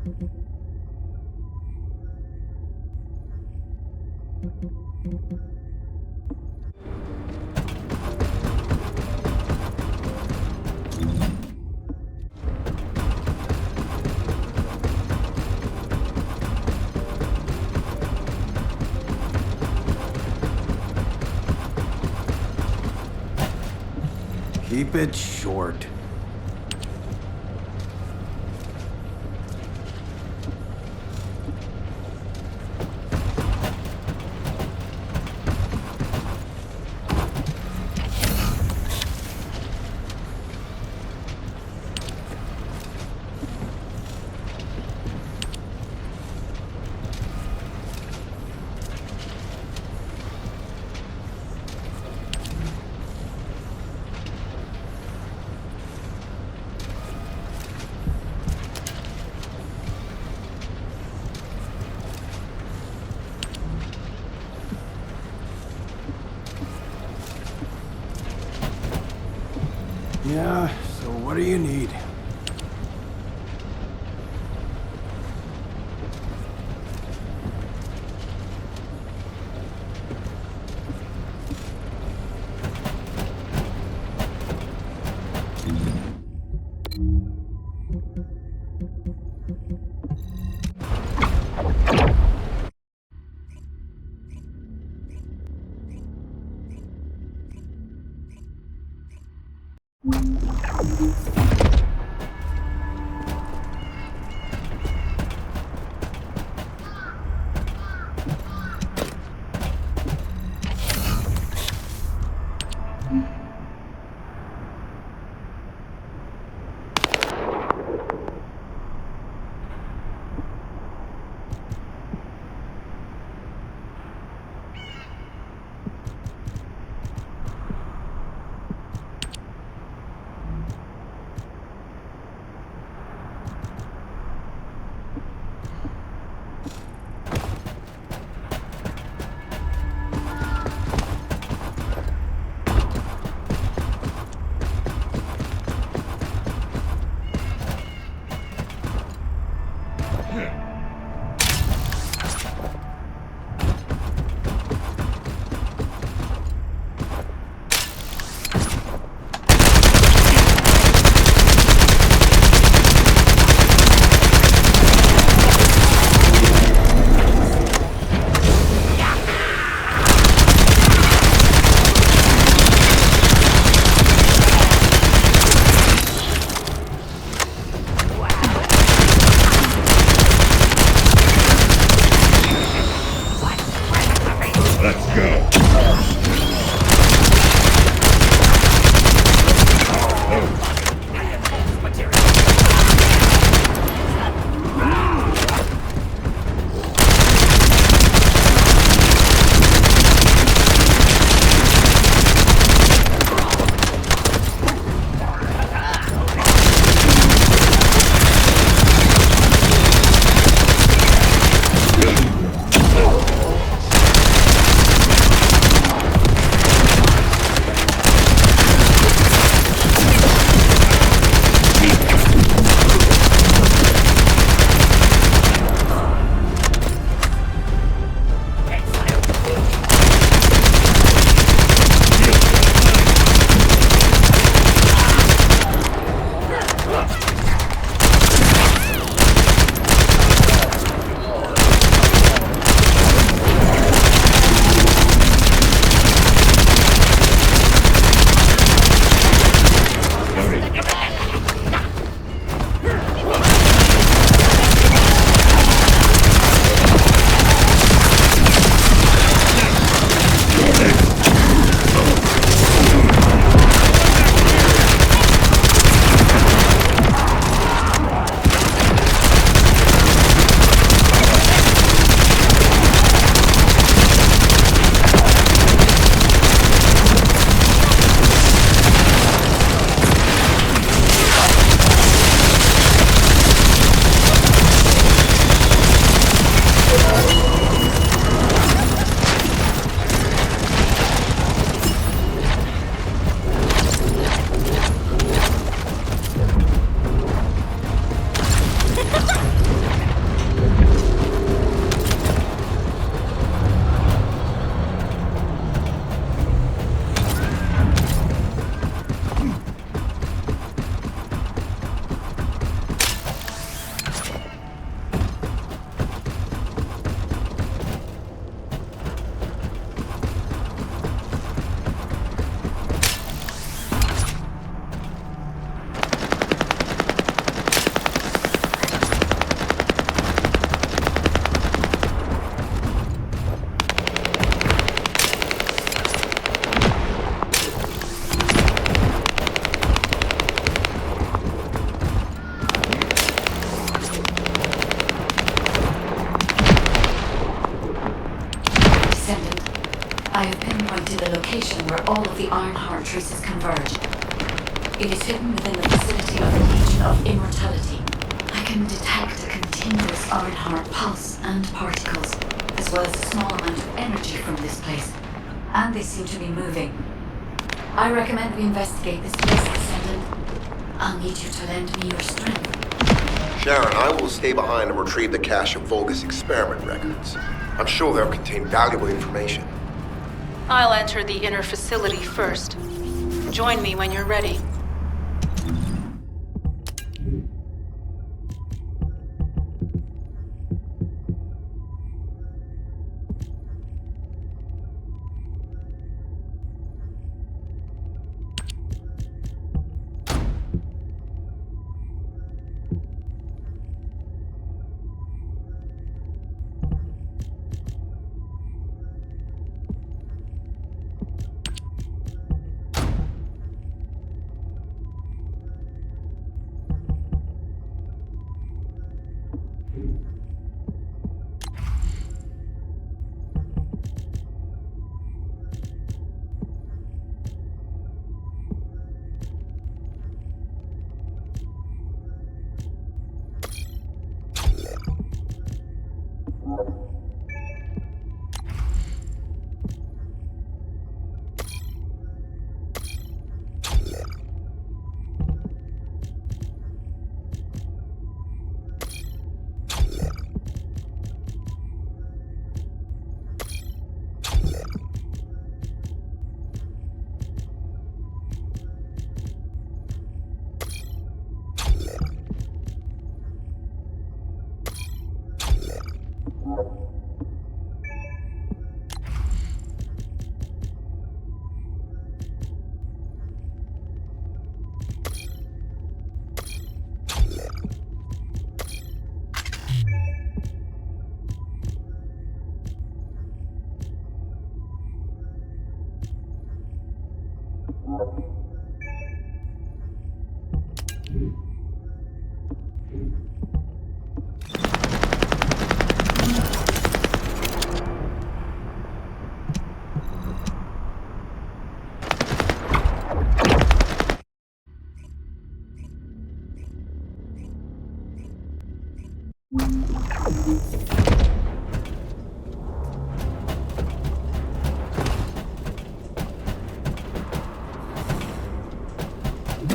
Keep it short. Yeah, so what do you need? I have pinpointed a location where all of the Ironheart traces converge. It is hidden within the vicinity of the Legion of Immortality. I can detect a continuous Ironheart pulse and particles, as well as a small amount of energy from this place. And they seem to be moving. I recommend we investigate this place, Descendant. I'll need you to lend me your strength. Sharon, I will stay behind and retrieve the cache of Vulgus experiment records. I'm sure they'll contain valuable information. I'll enter the inner facility first. Join me when you're ready.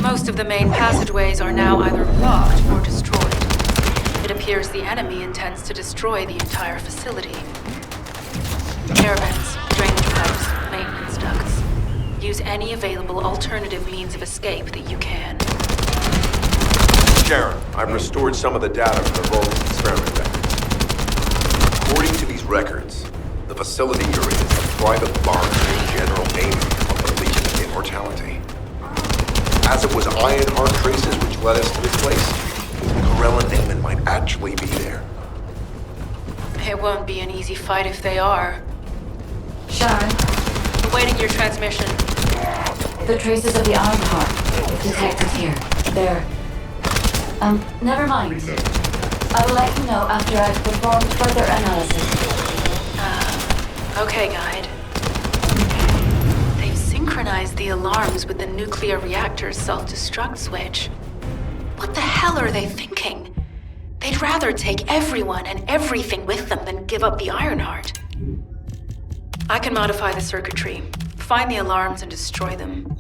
Most of the main passageways are now either blocked or destroyed. It appears the enemy intends to destroy the entire facility. Air vents, drainage pipes, maintenance ducts. Use any available alternative means of escape that you can. Sharon, I've restored some of the data from the Vulgus experiment records. According to these records, the facility you're in is a private large general aim of the Legion of Immortality. As it was Ironheart traces which led us to this place, Corell and Damon might actually be there. It won't be an easy fight if they are. Sharon, Awaiting your transmission. the traces of the Ironheart detected here. They're... never mind. I will let you know after I've performed further analysis. Okay, Guide. They've synchronized the alarms with the nuclear reactor's self-destruct switch. What the hell are they thinking? They'd rather take everyone and everything with them than give up the Ironheart. I can modify the circuitry, find the alarms and destroy them.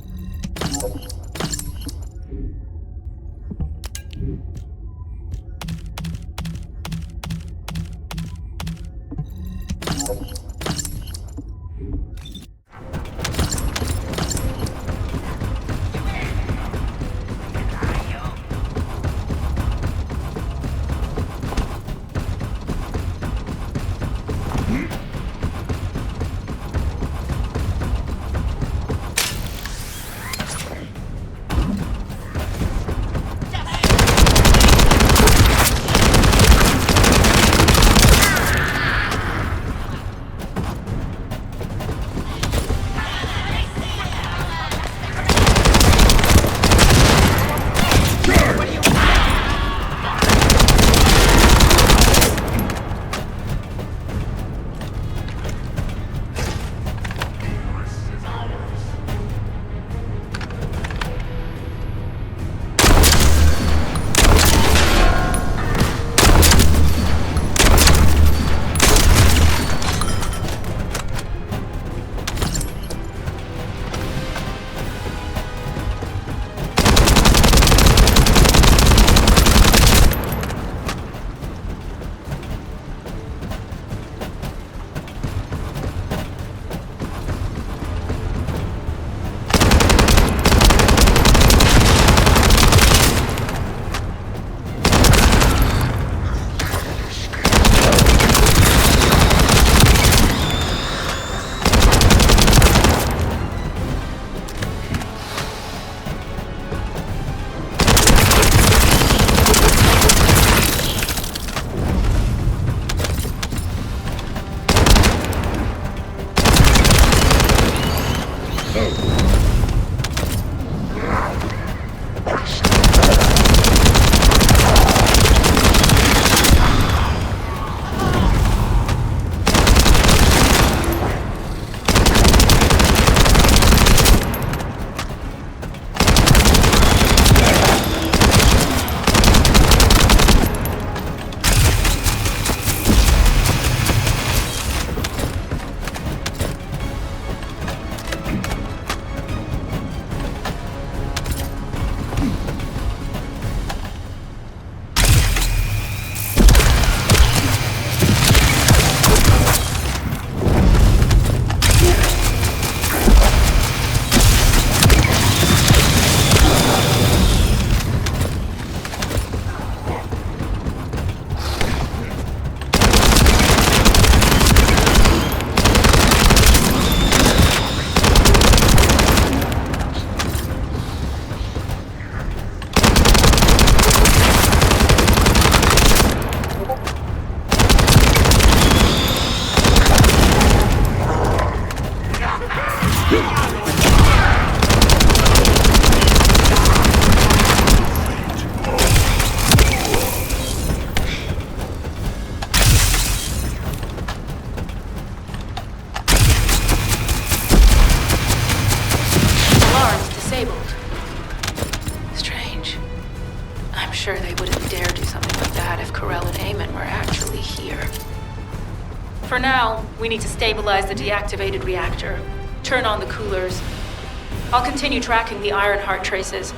For now, we need to stabilize the deactivated reactor. Turn on the coolers. I'll continue tracking the Ironheart traces.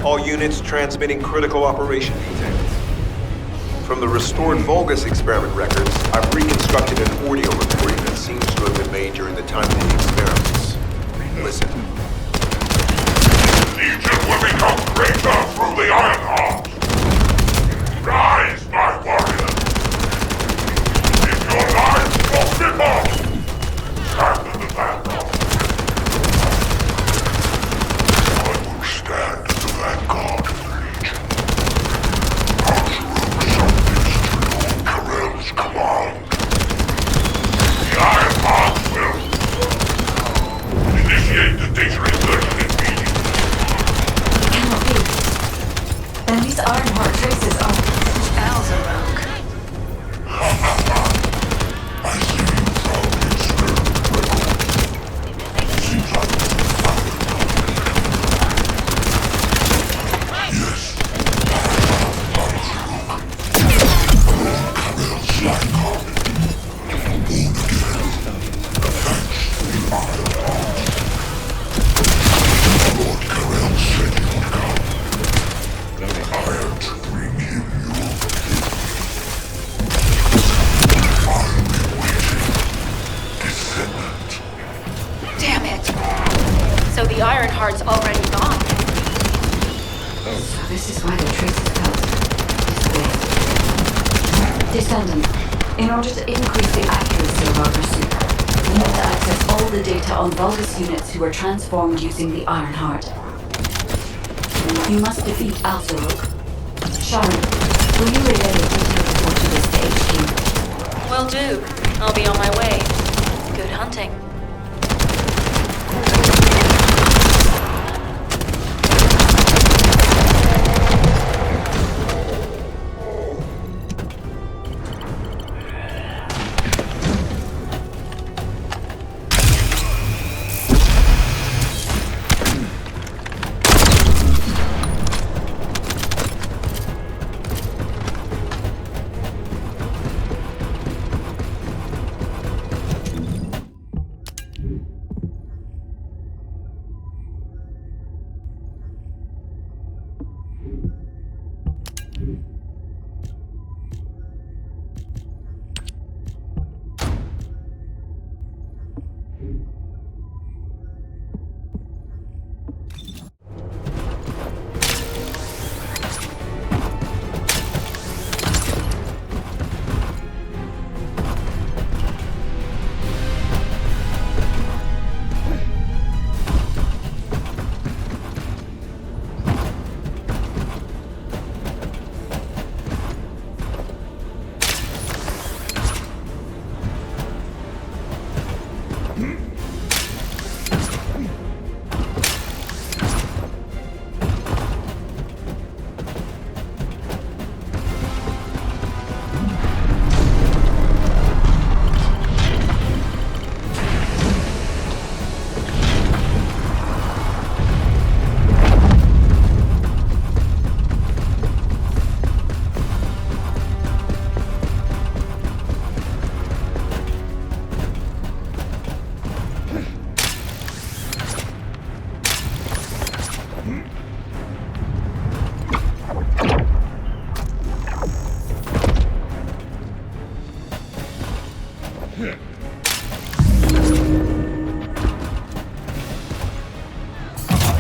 All units transmitting critical operation details. From the restored Vulgus experiment records, I've reconstructed an audio recording that seems to have been made during the time of the experiments. Listen. Legion will become greater through the Ironheart. Rise, my warrior. If your life will slip off, stand in the vanguard. I will stand in the vanguard of the Legion. Karel's command. The Ironheart will initiate the data insertion meeting. Cannot be. Then these Ironheart traces are... Al's a rogue. I see you found experiment record. Seems like yes. Karel's Slangon. Born again. Thanks to the Ironheart. Lord Karel said he would come. I am to bring him your I'll be waiting. Descendant. Damn it! So the Ironheart's already gone. So this is why the traces felt this way. Descendant, in order to increase the accuracy of our pursuit, We need to access all the data on Vulgus units who were transformed using the Ironheart. You must defeat Alzaruk. Sharon, will you relay a detailed report to this to HQ? Will do. I'll be on my way. Good hunting.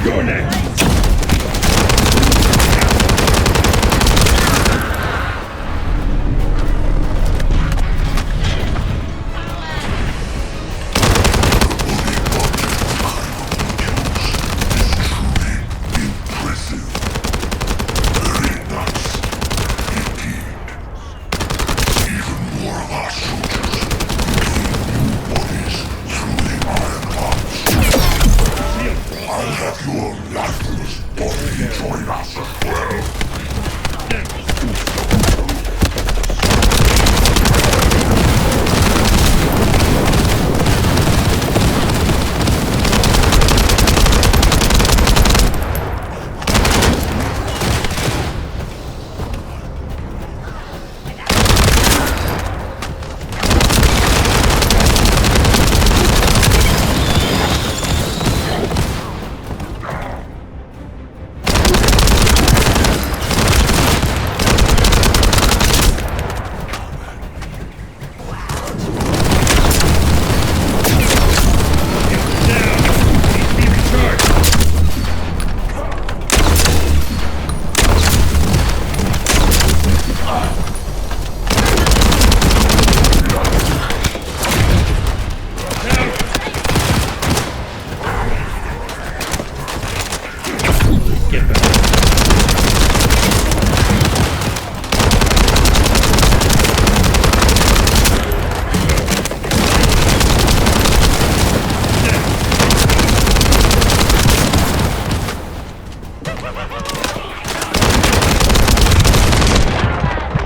You're next!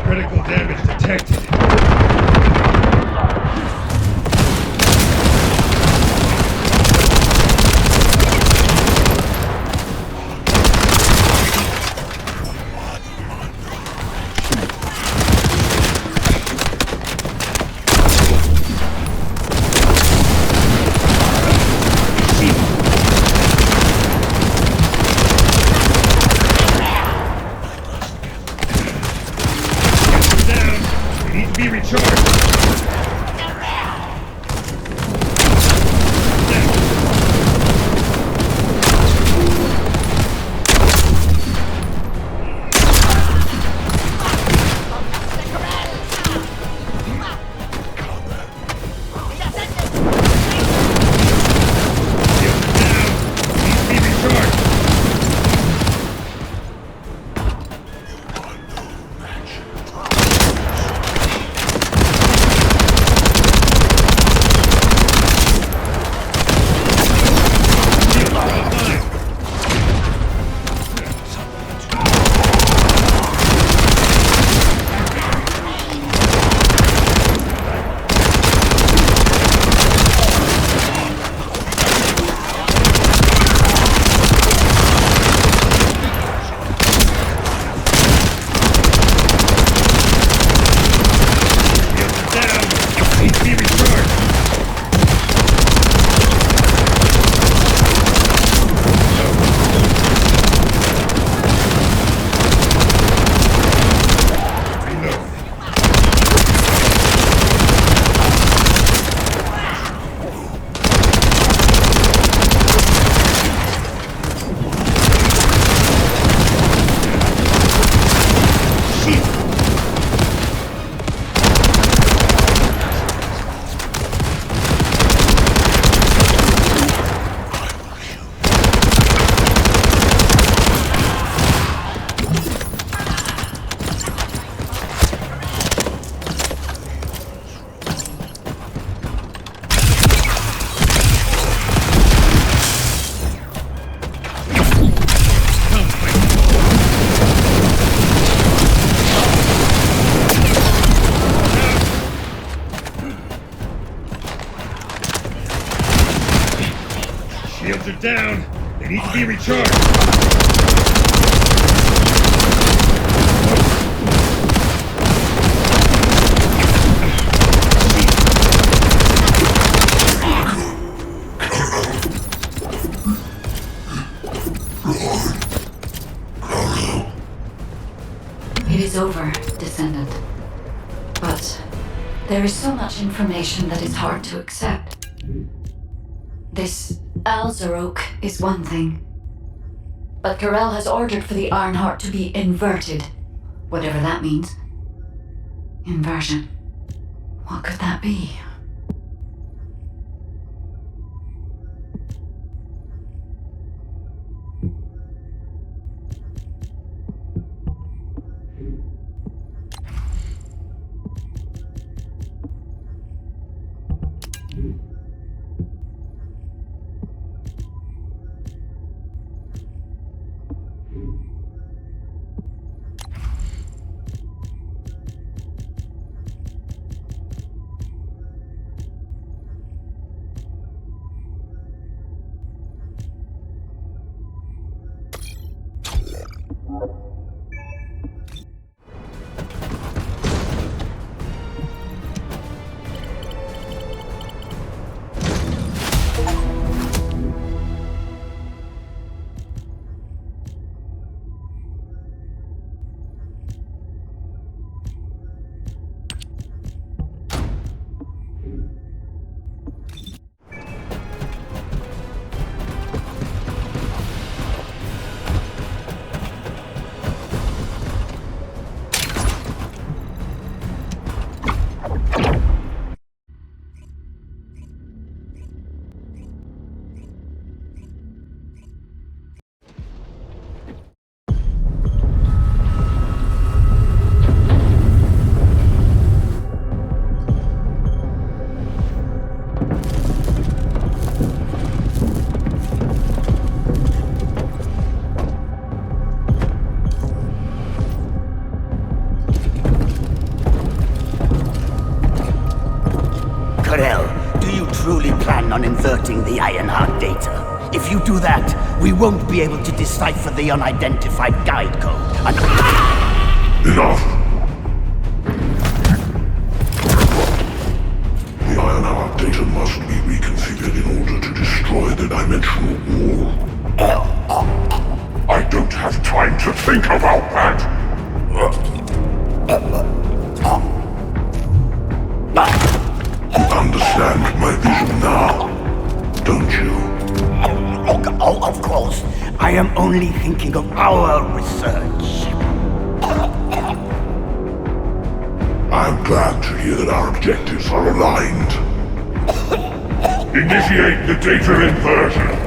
Critical damage detected. Shields are down. They need to be recharged. It is over, Descendant. But there is so much information that is hard to accept. This Alzarok is one thing. But Karel has ordered for the Ironheart to be inverted. Whatever that means. Inversion. What could that be? On inverting the Ironheart data. If you do that, we won't be able to decipher the unidentified guide code. Enough! The Ironheart data must be reconfigured in order to destroy the dimensional wall. I don't have time to think about that! You understand my vision now, don't you? Oh, of course. I am only thinking of our research. I'm glad to hear that our objectives are aligned. Initiate the data inversion.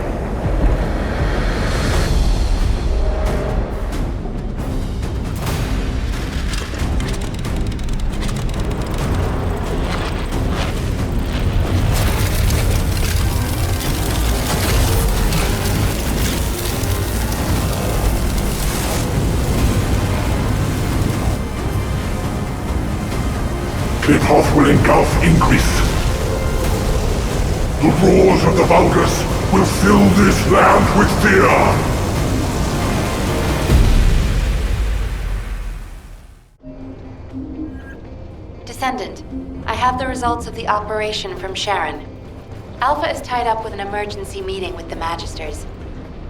The path will engulf Ingress. The roars of the Vulgus will fill this land with fear! Descendant, I have the results of the operation from Sharon. Alpha is tied up with an emergency meeting with the Magisters.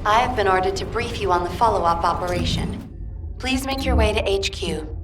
I have been ordered to brief you on the follow-up operation. Please make your way to HQ.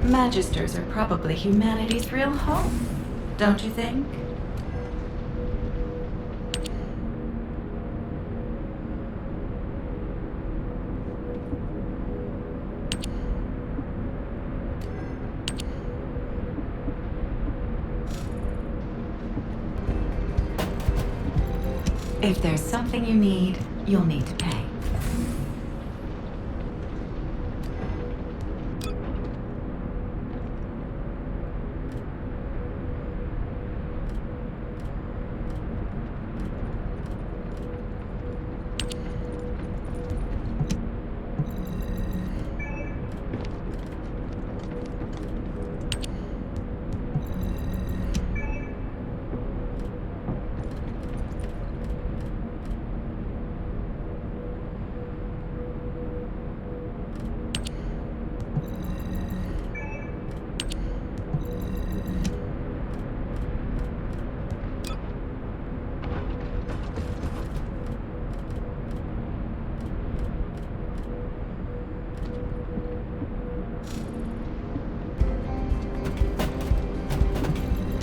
Magisters are probably humanity's real home, don't you think? If there's something you need, you'll need to pay.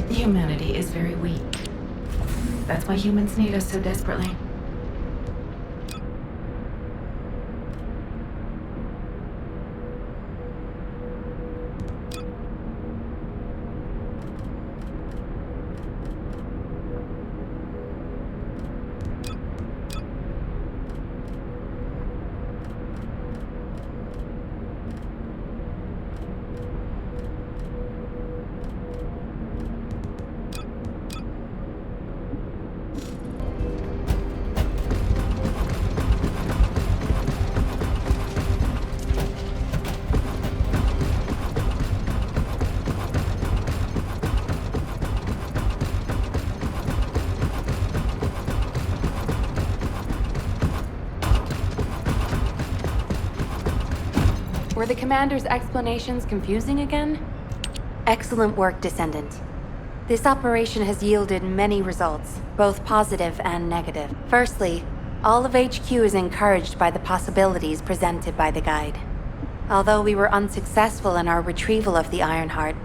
Humanity is very weak. That's why humans need us so desperately. Were the Commander's explanations confusing again? Excellent work, Descendant. This operation has yielded many results, both positive and negative. Firstly, all of HQ is encouraged by the possibilities presented by the Guide. Although we were unsuccessful in our retrieval of the Ironheart,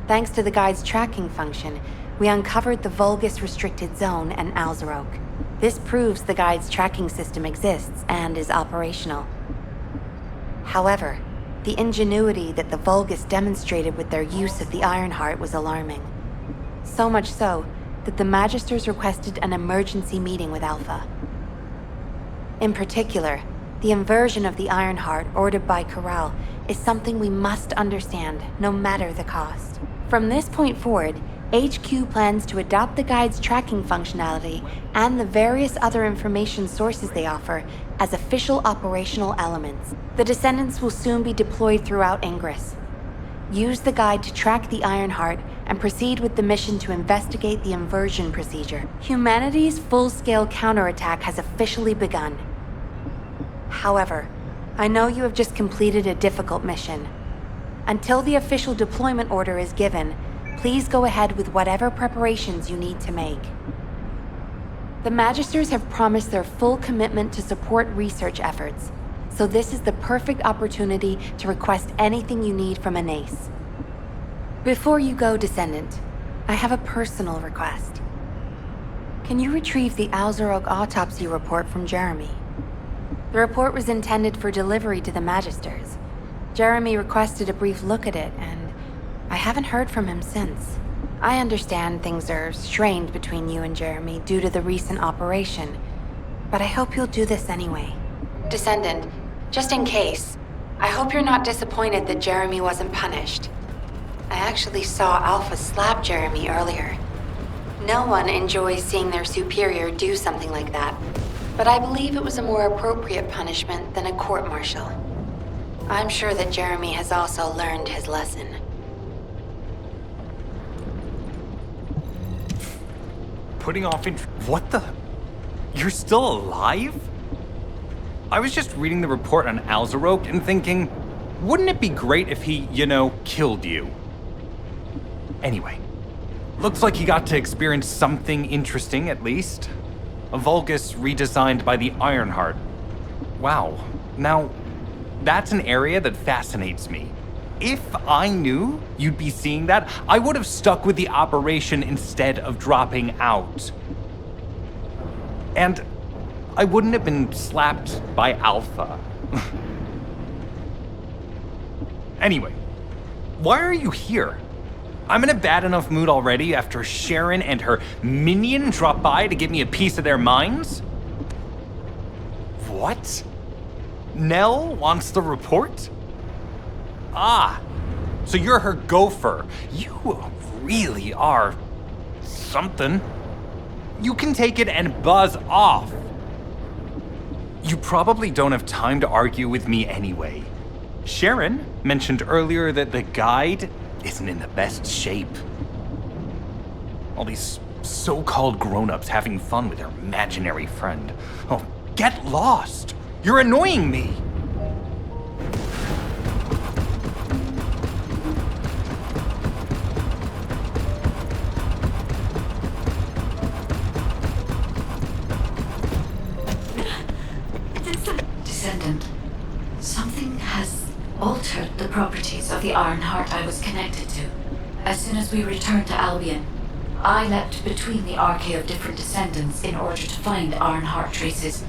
thanks to the Guide's tracking function, we uncovered the Vulgus Restricted Zone and Alzarok. This proves the Guide's tracking system exists and is operational. However, the ingenuity that the Vulgus demonstrated with their use of the Ironheart was alarming. So much so that the Magisters requested an emergency meeting with Alpha. In particular, the inversion of the Ironheart ordered by Corral is something we must understand, no matter the cost. From this point forward, HQ plans to adopt the Guide's tracking functionality and the various other information sources they offer as official operational elements. The Descendants will soon be deployed throughout Ingress. Use the Guide to track the Ironheart and proceed with the mission to investigate the inversion procedure. Humanity's full-scale counterattack has officially begun. However, I know you have just completed a difficult mission. Until the official deployment order is given, please go ahead with whatever preparations you need to make. The Magisters have promised their full commitment to support research efforts, so this is the perfect opportunity to request anything you need from an ace. Before you go, Descendant, I have a personal request. Can you retrieve the Alzarok autopsy report from Jeremy? The report was intended for delivery to the Magisters. Jeremy requested a brief look at it, and I haven't heard from him since. I understand things are strained between you and Jeremy due to the recent operation, but I hope you'll do this anyway. Descendant, just in case, I hope you're not disappointed that Jeremy wasn't punished. I actually saw Alpha slap Jeremy earlier. No one enjoys seeing their superior do something like that, but I believe it was a more appropriate punishment than a court-martial. I'm sure that Jeremy has also learned his lesson. Putting off what the? You're still alive? I was just reading the report on Alzarok and thinking, wouldn't it be great if he, killed you? Anyway, looks like he got to experience something interesting at least. A Vulgus redesigned by the Ironheart. Wow. Now, that's an area that fascinates me. If I knew you'd be seeing that, I would have stuck with the operation instead of dropping out. And I wouldn't have been slapped by Alpha. Anyway, why are you here? I'm in a bad enough mood already after Sharon and her minion drop by to give me a piece of their minds? What? Nell wants the report? Ah, so you're her gopher. You really are something. You can take it and buzz off. You probably don't have time to argue with me anyway. Sharon mentioned earlier that the guide isn't in the best shape. All these so-called grown-ups having fun with their imaginary friend. Oh, get lost! You're annoying me! Descendant, something has altered the properties of the Ironheart I was connected to. As soon as we returned to Albion, I leapt between the arcade of different descendants in order to find Ironheart traces.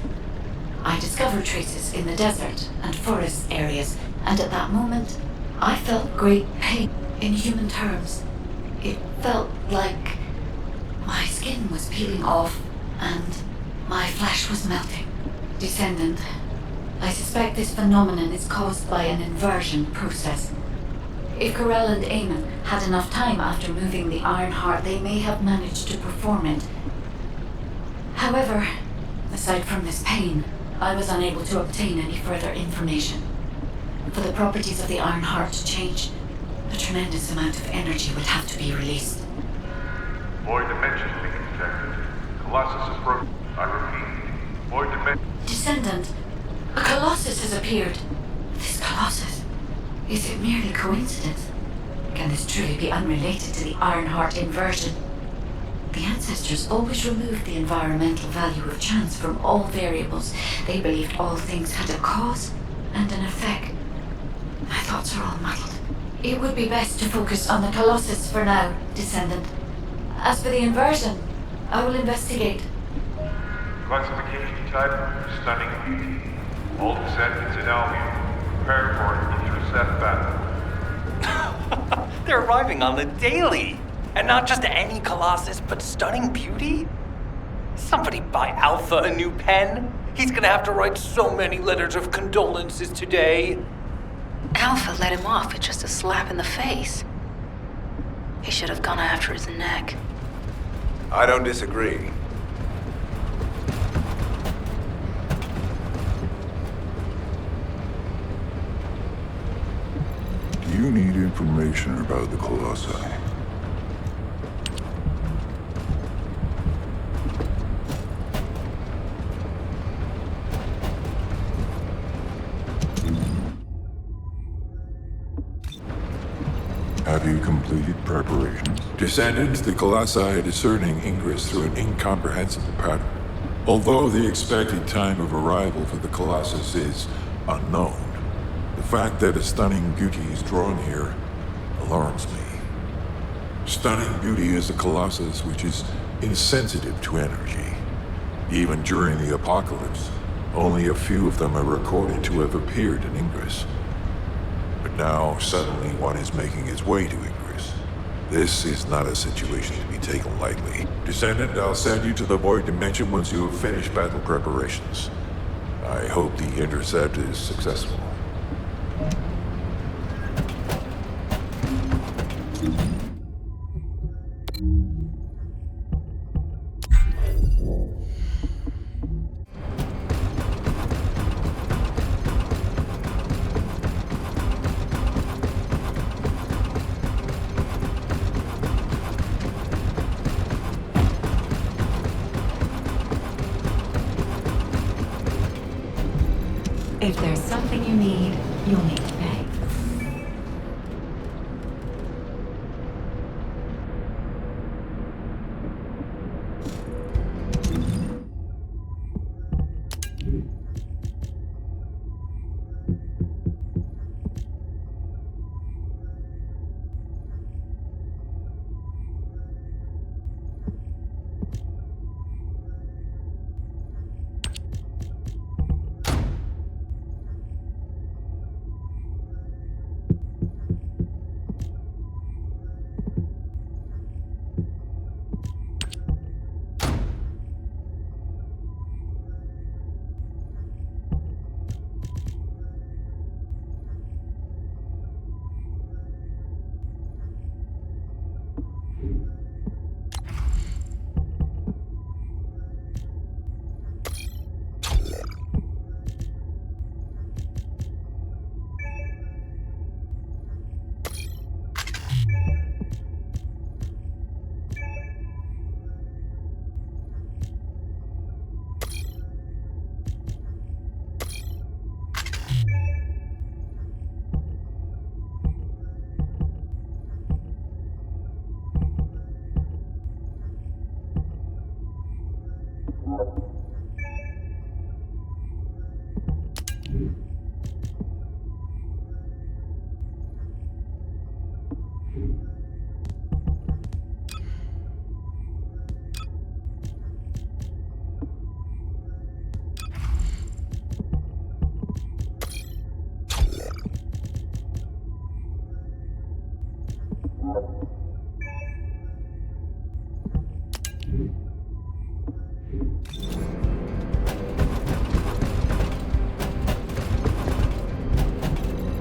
I discovered traces in the desert and forest areas, and at that moment, I felt great pain. In human terms, it felt like my skin was peeling off and my flesh was melting. Descendant, I suspect this phenomenon is caused by an inversion process. If Corell and Eamon had enough time after moving the Ironheart, they may have managed to perform it. However, aside from this pain, I was unable to obtain any further information. For the properties of the Ironheart to change, a tremendous amount of energy would have to be released. Void dimension being detected. Colossus approach. I repeat. Void dimension. Descendant, a Colossus has appeared. This Colossus, is it merely coincidence? Can this truly be unrelated to the Ironheart inversion? The ancestors always removed the environmental value of chance from all variables. They believed all things had a cause and an effect. My thoughts are all muddled. It would be best to focus on the Colossus for now, Descendant. As for the inversion, I will investigate. Classification type, stunning beauty. All descendants in Albion. Prepare for an intercept battle. They're arriving on the daily. And not just any Colossus, but stunning beauty? Somebody buy Alpha a new pen. He's gonna have to write so many letters of condolences today. Alpha let him off with just a slap in the face. He should have gone after his neck. I don't disagree. Do you need information about the Colossi? Have you completed preparations? Descendants, the Colossi are discerning ingress through an incomprehensible pattern. Although the expected time of arrival for the Colossus is unknown, the fact that a stunning beauty is drawn here alarms me. Stunning beauty is a Colossus which is insensitive to energy. Even during the apocalypse, only a few of them are recorded to have appeared in Ingress. But now, suddenly, one is making its way to Ingress. This is not a situation to be taken lightly. Descendant, I'll send you to the Void Dimension once you have finished battle preparations. I hope the intercept is successful. If there's something you need, you'll need to pay.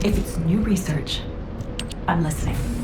If it's new research, I'm listening.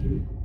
Descendant.